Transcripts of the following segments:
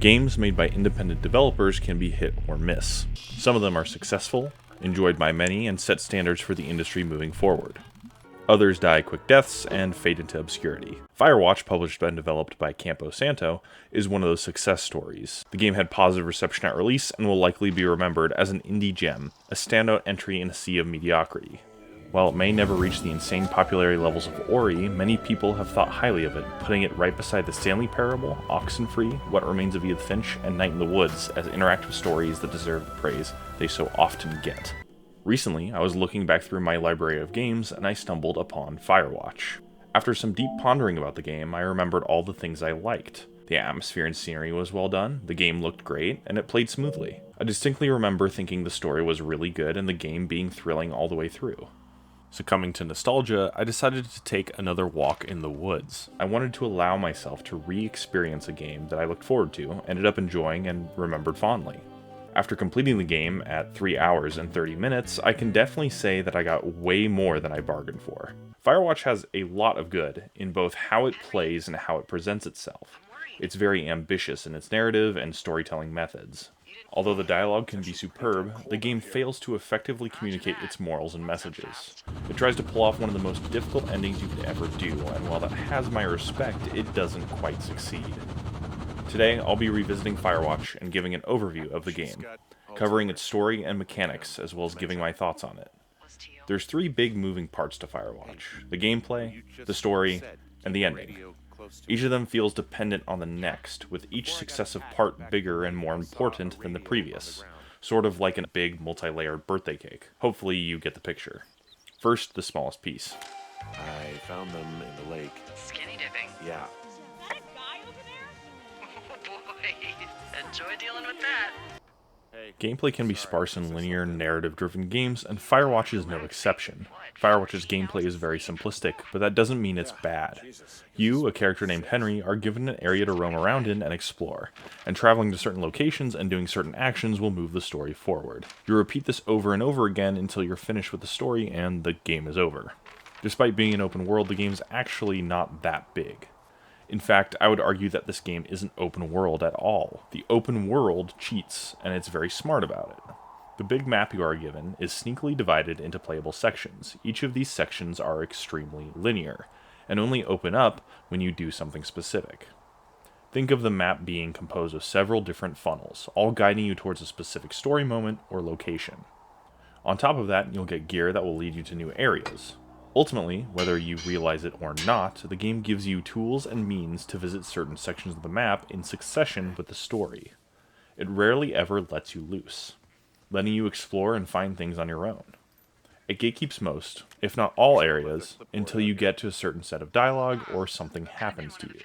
Games made by independent developers can be hit or miss. Some of them are successful, enjoyed by many, and set standards for the industry moving forward. Others die quick deaths and fade into obscurity. Firewatch, published and developed by Campo Santo, is one of those success stories. The game had positive reception at release and will likely be remembered as an indie gem, a standout entry in a sea of mediocrity. While it may never reach the insane popularity levels of Ori, many people have thought highly of it, putting it right beside The Stanley Parable, Oxenfree, What Remains of Edith Finch, and Night in the Woods as interactive stories that deserve the praise they so often get. Recently, I was looking back through my library of games and I stumbled upon Firewatch. After some deep pondering about the game, I remembered all the things I liked. The atmosphere and scenery was well done, the game looked great, and it played smoothly. I distinctly remember thinking the story was really good and the game being thrilling all the way through. Succumbing to nostalgia, I decided to take another walk in the woods. I wanted to allow myself to re-experience a game that I looked forward to, ended up enjoying, and remembered fondly. After completing the game at 3 hours and 30 minutes, I can definitely say that I got way more than I bargained for. Firewatch has a lot of good in both how it plays and how it presents itself. It's very ambitious in its narrative and storytelling methods. Although the dialogue can be superb, the game fails to effectively communicate its morals and messages. It tries to pull off one of the most difficult endings you could ever do, and while that has my respect, it doesn't quite succeed. Today, I'll be revisiting Firewatch and giving an overview of the game, covering its story and mechanics, as well as giving my thoughts on it. There's 3 big moving parts to Firewatch: the gameplay, the story, and the ending. Each of them feels dependent on the next, with each successive part bigger and more important than the previous, sort of like a big multi-layered birthday cake. Hopefully you get the picture. First, the smallest piece. I found them in the lake. Skinny dipping. Yeah. That guy over there? Oh boy, enjoy dealing with that. Gameplay can be sparse in linear, narrative-driven games, and Firewatch is no exception. Firewatch's gameplay is very simplistic, but that doesn't mean it's bad. You, a character named Henry, are given an area to roam around in and explore, and traveling to certain locations and doing certain actions will move the story forward. You repeat this over and over again until you're finished with the story and the game is over. Despite being an open world, the game's actually not that big. In fact, I would argue that this game isn't open world at all. The open world cheats, and it's very smart about it. The big map you are given is sneakily divided into playable sections. Each of these sections are extremely linear, and only open up when you do something specific. Think of the map being composed of several different funnels, all guiding you towards a specific story moment or location. On top of that, you'll get gear that will lead you to new areas. Ultimately, whether you realize it or not, the game gives you tools and means to visit certain sections of the map in succession with the story. It rarely ever lets you loose, letting you explore and find things on your own. It gatekeeps most, if not all areas, until you get to a certain set of dialogue or something happens to you.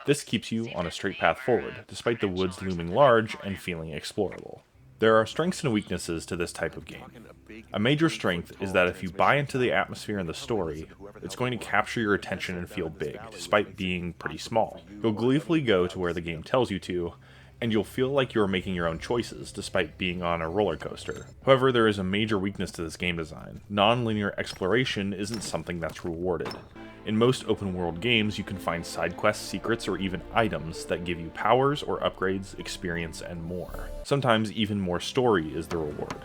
This keeps you on a straight path forward, despite the woods looming large and feeling explorable. There are strengths and weaknesses to this type of game. A major strength is that if you buy into the atmosphere and the story, it's going to capture your attention and feel big, despite being pretty small. You'll gleefully go to where the game tells you to, and you'll feel like you're making your own choices, despite being on a roller coaster. However, there is a major weakness to this game design. Non-linear exploration isn't something that's rewarded. In most open-world games, you can find side quests, secrets, or even items that give you powers or upgrades, experience, and more. Sometimes even more story is the reward.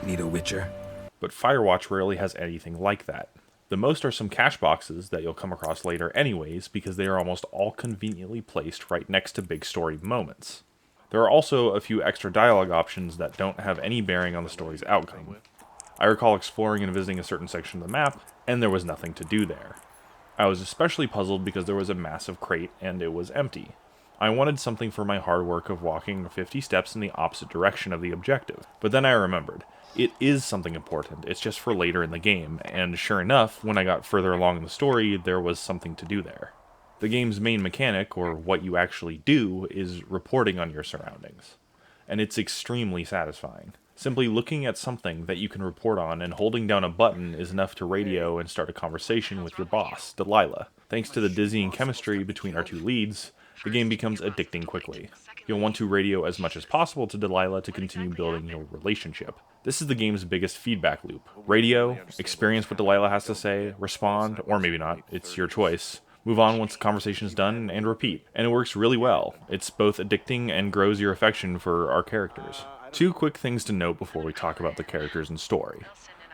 Need a Witcher? But Firewatch rarely has anything like that. The most are some cash boxes that you'll come across later anyways, because they are almost all conveniently placed right next to big story moments. There are also a few extra dialogue options that don't have any bearing on the story's outcome. I recall exploring and visiting a certain section of the map, and there was nothing to do there. I was especially puzzled because there was a massive crate and it was empty. I wanted something for my hard work of walking 50 steps in the opposite direction of the objective, but then I remembered. It is something important, it's just for later in the game, and sure enough, when I got further along in the story, there was something to do there. The game's main mechanic, or what you actually do, is reporting on your surroundings, and it's extremely satisfying. Simply looking at something that you can report on and holding down a button is enough to radio and start a conversation with your boss, Delilah. Thanks to the dizzying chemistry between our 2 leads, the game becomes addicting quickly. You'll want to radio as much as possible to Delilah to continue building your relationship. This is the game's biggest feedback loop. Radio, experience what Delilah has to say, respond, or maybe not, it's your choice, Move on once the conversation is done, and repeat. And it works really well. It's both addicting and grows your affection for our characters. Two quick things to note before we talk about the characters and story.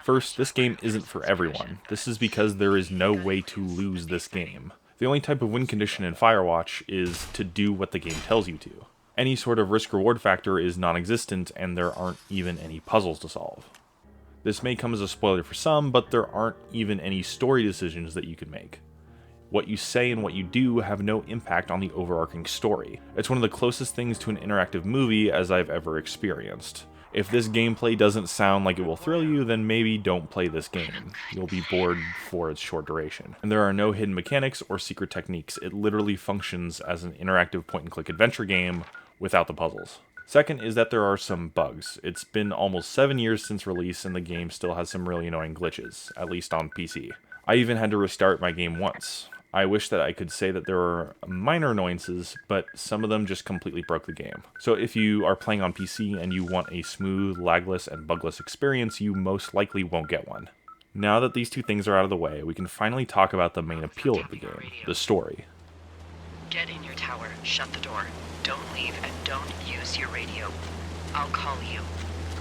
First, this game isn't for everyone. This is because there is no way to lose this game. The only type of win condition in Firewatch is to do what the game tells you to. Any sort of risk-reward factor is non-existent, and there aren't even any puzzles to solve. This may come as a spoiler for some, but there aren't even any story decisions that you can make. What you say and what you do have no impact on the overarching story. It's one of the closest things to an interactive movie as I've ever experienced. If this gameplay doesn't sound like it will thrill you, then maybe don't play this game. You'll be bored for its short duration. And there are no hidden mechanics or secret techniques. It literally functions as an interactive point-and-click adventure game without the puzzles. Second is that there are some bugs. It's been almost 7 years since release and the game still has some really annoying glitches, at least on PC. I even had to restart my game once. I wish that I could say that there were minor annoyances, but some of them just completely broke the game. So if you are playing on PC and you want a smooth, lagless, and bugless experience, you most likely won't get one. Now that these two things are out of the way, we can finally talk about the main appeal of the game, the story. Get in your tower, shut the door. Don't leave and don't use your radio. I'll call you.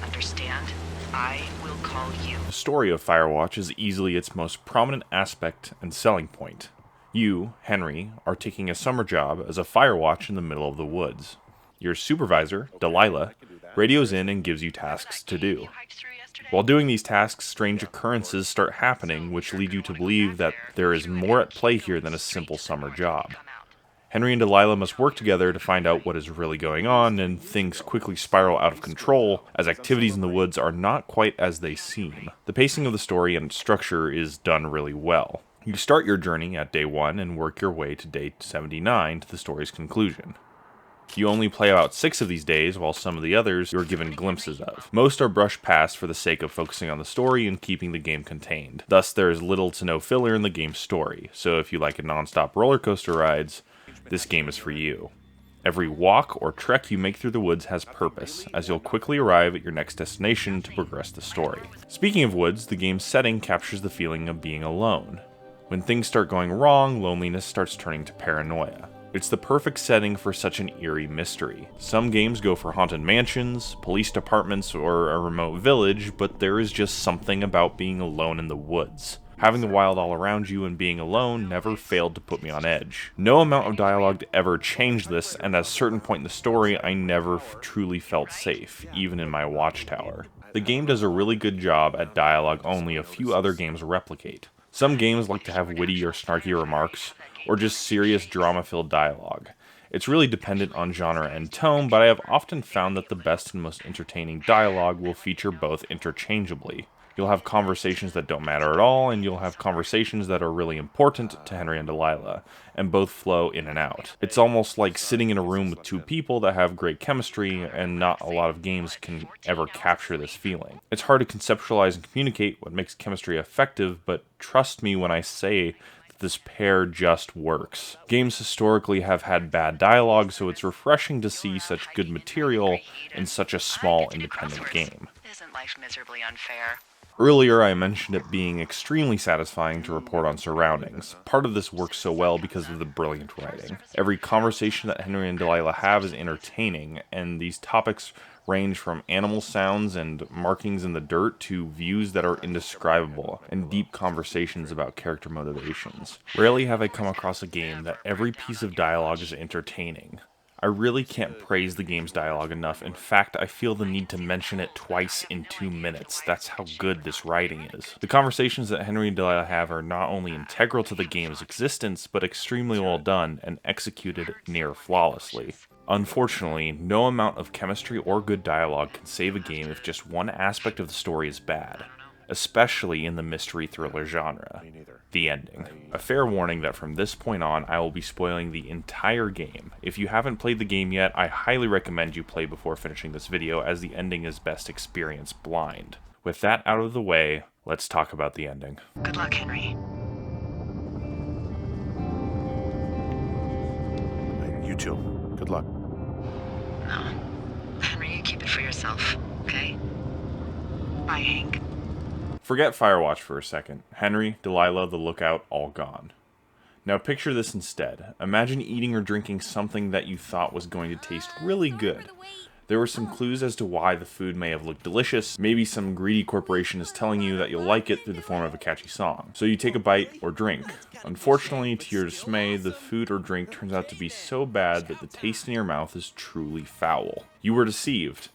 Understand? I will call you. The story of Firewatch is easily its most prominent aspect and selling point. You, Henry, are taking a summer job as a firewatch in the middle of the woods. Your supervisor, Delilah, radios in and gives you tasks to do. While doing these tasks, strange occurrences start happening, which lead you to believe that there is more at play here than a simple summer job. Henry and Delilah must work together to find out what is really going on, and things quickly spiral out of control as activities in the woods are not quite as they seem. The pacing of the story and structure is done really well. You start your journey at day 1 and work your way to day 79 to the story's conclusion. You only play about 6 of these days, while some of the others you are given glimpses of. Most are brushed past for the sake of focusing on the story and keeping the game contained. Thus, there is little to no filler in the game's story, so if you like a non-stop roller coaster rides, this game is for you. Every walk or trek you make through the woods has purpose, as you'll quickly arrive at your next destination to progress the story. Speaking of woods, the game's setting captures the feeling of being alone. When things start going wrong, loneliness starts turning to paranoia. It's the perfect setting for such an eerie mystery. Some games go for haunted mansions, police departments, or a remote village, but there is just something about being alone in the woods. Having the wild all around you and being alone never failed to put me on edge. No amount of dialogue ever changed this, and at a certain point in the story, I never truly felt safe, even in my watchtower. The game does a really good job at dialogue only a few other games replicate. Some games like to have witty or snarky remarks, or just serious drama-filled dialogue. It's really dependent on genre and tone, but I have often found that the best and most entertaining dialogue will feature both interchangeably. You'll have conversations that don't matter at all, and you'll have conversations that are really important to Henry and Delilah, and both flow in and out. It's almost like sitting in a room with two people that have great chemistry, and not a lot of games can ever capture this feeling. It's hard to conceptualize and communicate what makes chemistry effective, but trust me when I say that this pair just works. Games historically have had bad dialogue, so it's refreshing to see such good material in such a small independent game. Isn't life miserably unfair? Earlier, I mentioned it being extremely satisfying to report on surroundings. Part of this works so well because of the brilliant writing. Every conversation that Henry and Delilah have is entertaining, and these topics range from animal sounds and markings in the dirt to views that are indescribable and deep conversations about character motivations. Rarely have I come across a game that every piece of dialogue is entertaining. I really can't praise the game's dialogue enough. In fact, I feel the need to mention it twice in 2 minutes. That's how good this writing is. The conversations that Henry and Delilah have are not only integral to the game's existence, but extremely well done and executed near flawlessly. Unfortunately, no amount of chemistry or good dialogue can save a game if just one aspect of the story is bad, especially in the mystery thriller genre, the ending. A fair warning that from this point on, I will be spoiling the entire game. If you haven't played the game yet, I highly recommend you play before finishing this video, as the ending is best experienced blind. With that out of the way, let's talk about the ending. Good luck, Henry. You too. Good luck. No. Henry, you keep it for yourself, okay? Bye, Hank. Forget Firewatch for a second. Henry, Delilah, the lookout, all gone. Now picture this instead. Imagine eating or drinking something that you thought was going to taste really good. There were some clues as to why the food may have looked delicious. Maybe some greedy corporation is telling you that you'll like it through the form of a catchy song. So you take a bite or drink. Unfortunately, to your dismay, the food or drink turns out to be so bad that the taste in your mouth is truly foul. You were deceived.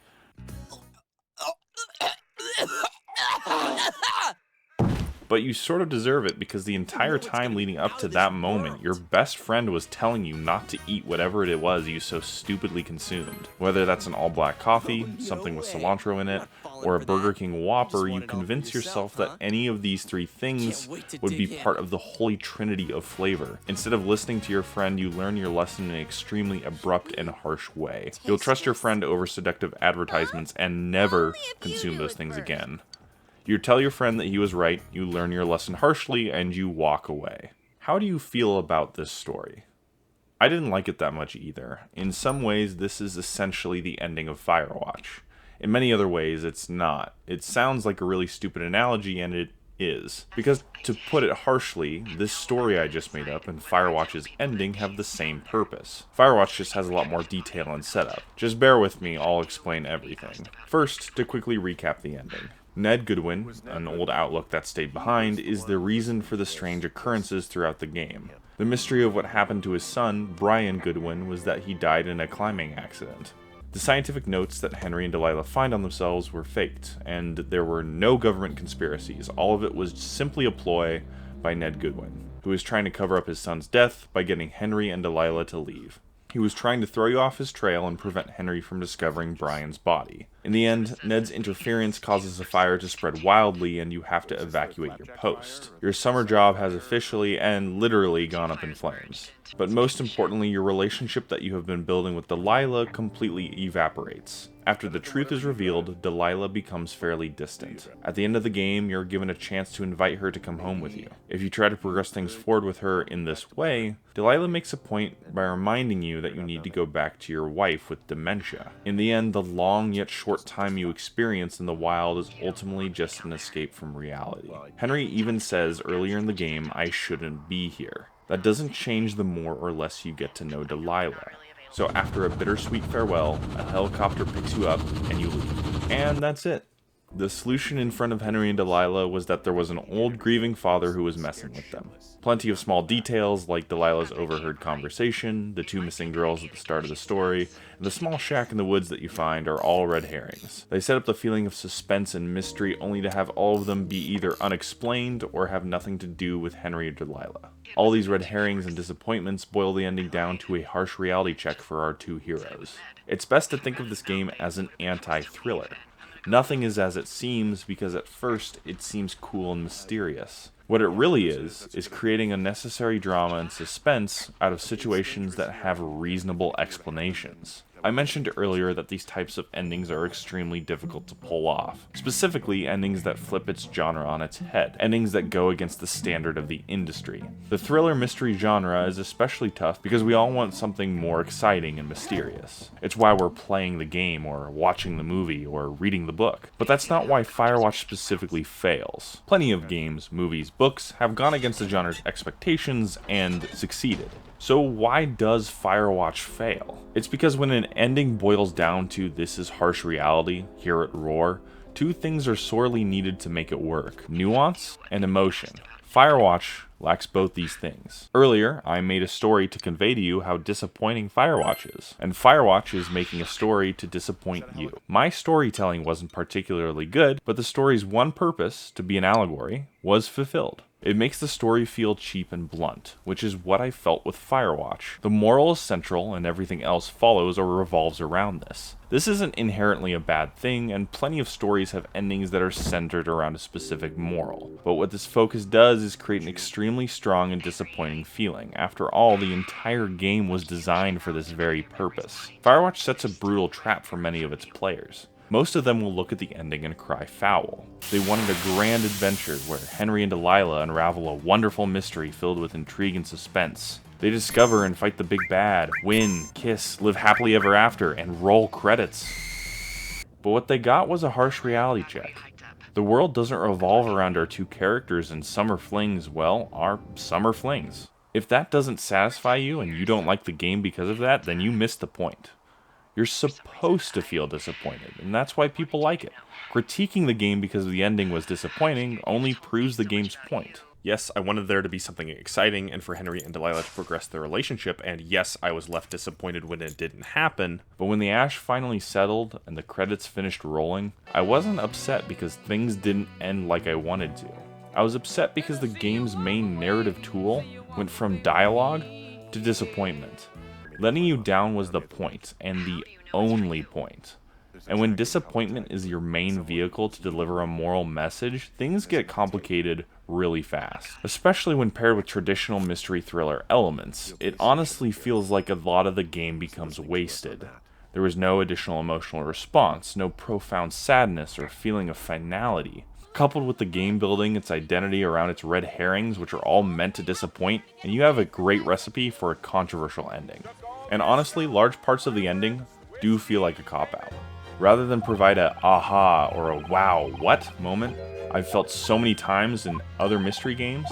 But you sort of deserve it because the entire time leading up to that moment, your best friend was telling you not to eat whatever it was you so stupidly consumed. Whether that's an all-black coffee, something with cilantro in it, or a Burger King Whopper, you convince yourself that any of these three things would be part of the holy trinity of flavor. Instead of listening to your friend, you learn your lesson in an extremely abrupt and harsh way. You'll trust your friend over seductive advertisements and never consume those things again. You tell your friend that he was right, you learn your lesson harshly, and you walk away. How do you feel about this story? I didn't like it that much either. In some ways, this is essentially the ending of Firewatch. In many other ways, it's not. It sounds like a really stupid analogy, and it is. Because, to put it harshly, this story I just made up and Firewatch's ending have the same purpose. Firewatch just has a lot more detail and setup. Just bear with me, I'll explain everything. First, to quickly recap the ending. Ned Goodwin, an old outlook that stayed behind, is the reason for the strange occurrences throughout the game. The mystery of what happened to his son, Brian Goodwin, was that he died in a climbing accident. The scientific notes that Henry and Delilah find on themselves were faked, and there were no government conspiracies. All of it was simply a ploy by Ned Goodwin, who was trying to cover up his son's death by getting Henry and Delilah to leave. He was trying to throw you off his trail and prevent Henry from discovering Brian's body. In the end, Ned's interference causes a fire to spread wildly and you have to evacuate your post. Your summer job has officially and literally gone up in flames. But most importantly, your relationship that you have been building with Delilah completely evaporates. After the truth is revealed, Delilah becomes fairly distant. At the end of the game, you're given a chance to invite her to come home with you. If you try to progress things forward with her in this way, Delilah makes a point by reminding you that you need to go back to your wife with dementia. In the end, the long yet short time you experience in the wild is ultimately just an escape from reality. Henry even says earlier in the game, "I shouldn't be here." That doesn't change the more or less you get to know Delilah. So after a bittersweet farewell, a helicopter picks you up and you leave. And that's it. The solution in front of Henry and Delilah was that there was an old grieving father who was messing with them. Plenty of small details like Delilah's overheard conversation, the two missing girls at the start of the story, and the small shack in the woods that you find are all red herrings. They set up the feeling of suspense and mystery only to have all of them be either unexplained or have nothing to do with Henry or Delilah. All these red herrings and disappointments boil the ending down to a harsh reality check for our two heroes. It's best to think of this game as an anti-thriller. Nothing is as it seems because at first it seems cool and mysterious. What it really is creating unnecessary drama and suspense out of situations that have reasonable explanations. I mentioned earlier that these types of endings are extremely difficult to pull off. Specifically, endings that flip its genre on its head. Endings that go against the standard of the industry. The thriller mystery genre is especially tough because we all want something more exciting and mysterious. It's why we're playing the game, or watching the movie, or reading the book. But that's not why Firewatch specifically fails. Plenty of games, movies, books have gone against the genre's expectations and succeeded. So why does Firewatch fail? It's because when an ending boils down to "this is harsh reality, hear it roar," two things are sorely needed to make it work: nuance and emotion. Firewatch lacks both these things. Earlier, I made a story to convey to you how disappointing Firewatch is, and Firewatch is making a story to disappoint you. My storytelling wasn't particularly good, but the story's one purpose, to be an allegory, was fulfilled. It makes the story feel cheap and blunt, which is what I felt with Firewatch. The moral is central and everything else follows or revolves around this. This isn't inherently a bad thing, and plenty of stories have endings that are centered around a specific moral. But what this focus does is create an extremely strong and disappointing feeling. After all, the entire game was designed for this very purpose. Firewatch sets a brutal trap for many of its players. Most of them will look at the ending and cry foul. They wanted a grand adventure where Henry and Delilah unravel a wonderful mystery filled with intrigue and suspense. They discover and fight the big bad, win, kiss, live happily ever after, and roll credits. But what they got was a harsh reality check. The world doesn't revolve around our two characters, and summer flings, well, are summer flings. If that doesn't satisfy you and you don't like the game because of that, then you missed the point. You're supposed to feel disappointed, and that's why people like it. Critiquing the game because the ending was disappointing only proves the game's point. Yes, I wanted there to be something exciting and for Henry and Delilah to progress their relationship, and yes, I was left disappointed when it didn't happen, but when the ash finally settled and the credits finished rolling, I wasn't upset because things didn't end like I wanted to. I was upset because the game's main narrative tool went from dialogue to disappointment. Letting you down was the point, and the only point. And when disappointment is your main vehicle to deliver a moral message, things get complicated really fast. Especially when paired with traditional mystery thriller elements. It honestly feels like a lot of the game becomes wasted. There was no additional emotional response, no profound sadness or feeling of finality. Coupled with the game building its identity around its red herrings, which are all meant to disappoint, and you have a great recipe for a controversial ending. And honestly, large parts of the ending do feel like a cop-out. Rather than provide a aha or a wow, what moment I've felt so many times in other mystery games,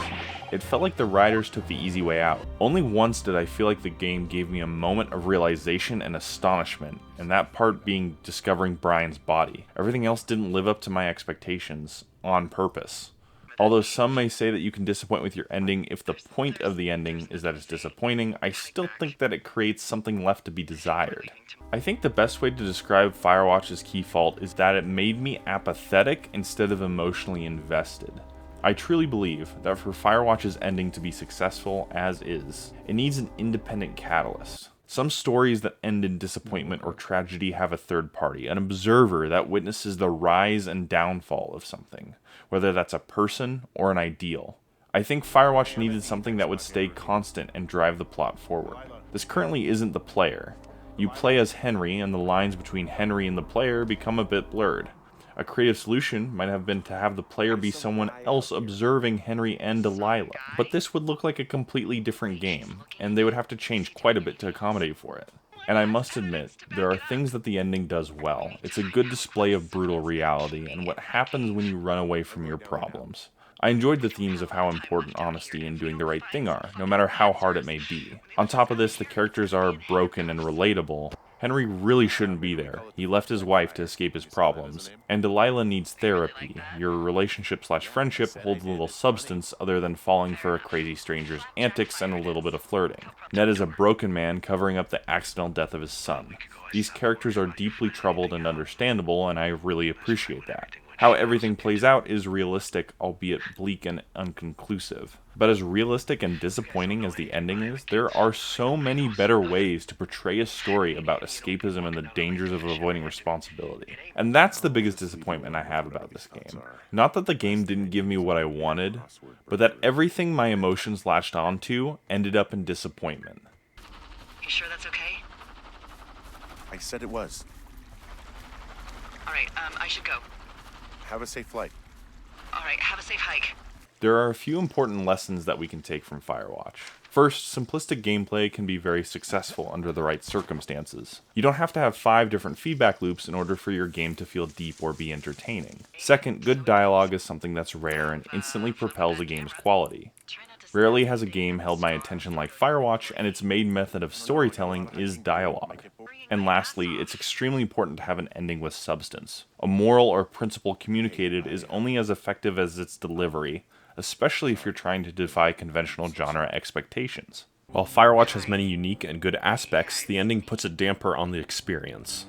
it felt like the writers took the easy way out. Only once did I feel like the game gave me a moment of realization and astonishment, and that part being discovering Brian's body. Everything else didn't live up to my expectations on purpose. Although some may say that you can disappoint with your ending if the point of the ending is that it's disappointing, I still think that it creates something left to be desired. I think the best way to describe Firewatch's key fault is that it made me apathetic instead of emotionally invested. I truly believe that for Firewatch's ending to be successful as is, it needs an independent catalyst. Some stories that end in disappointment or tragedy have a third party, an observer that witnesses the rise and downfall of something, whether that's a person or an ideal. I think Firewatch needed something that would stay constant and drive the plot forward. This currently isn't the player. You play as Henry, and the lines between Henry and the player become a bit blurred. A creative solution might have been to have the player be someone else observing Henry and Delilah, but this would look like a completely different game, and they would have to change quite a bit to accommodate for it. And I must admit, there are things that the ending does well. It's a good display of brutal reality and what happens when you run away from your problems. I enjoyed the themes of how important honesty and doing the right thing are, no matter how hard it may be. On top of this, the characters are broken and relatable. Henry really shouldn't be there. He left his wife to escape his problems. And Delilah needs therapy. Your relationship/friendship holds little substance other than falling for a crazy stranger's antics and a little bit of flirting. Ned is a broken man covering up the accidental death of his son. These characters are deeply troubled and understandable, and I really appreciate that. How everything plays out is realistic, albeit bleak and unconclusive. But as realistic and disappointing as the ending is, there are so many better ways to portray a story about escapism and the dangers of avoiding responsibility. And that's the biggest disappointment I have about this game. Not that the game didn't give me what I wanted, but that everything my emotions latched onto ended up in disappointment. You sure that's okay? I said it was. Alright, I should go. Have a safe flight. Alright, have a safe hike. There are a few important lessons that we can take from Firewatch. First, simplistic gameplay can be very successful under the right circumstances. You don't have to have 5 different feedback loops in order for your game to feel deep or be entertaining. Second, good dialogue is something that's rare and instantly propels a game's quality. Rarely has a game held my attention like Firewatch, and its main method of storytelling is dialogue. And lastly, it's extremely important to have an ending with substance. A moral or principle communicated is only as effective as its delivery, especially if you're trying to defy conventional genre expectations. While Firewatch has many unique and good aspects, the ending puts a damper on the experience.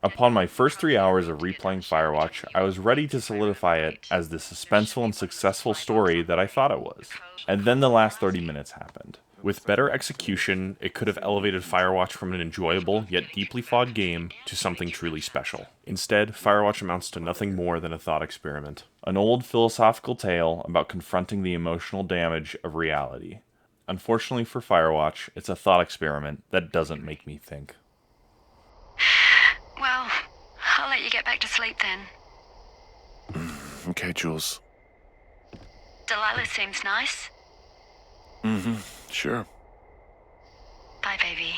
Upon my first 3 hours of replaying Firewatch, I was ready to solidify it as the suspenseful and successful story that I thought it was. And then the last 30 minutes happened. With better execution, it could have elevated Firewatch from an enjoyable yet deeply flawed game to something truly special. Instead, Firewatch amounts to nothing more than a thought experiment. An old philosophical tale about confronting the emotional damage of reality. Unfortunately for Firewatch, it's a thought experiment that doesn't make me think. Well, I'll let you get back to sleep then. Okay, Jules. Delilah seems nice. Sure. Bye, baby.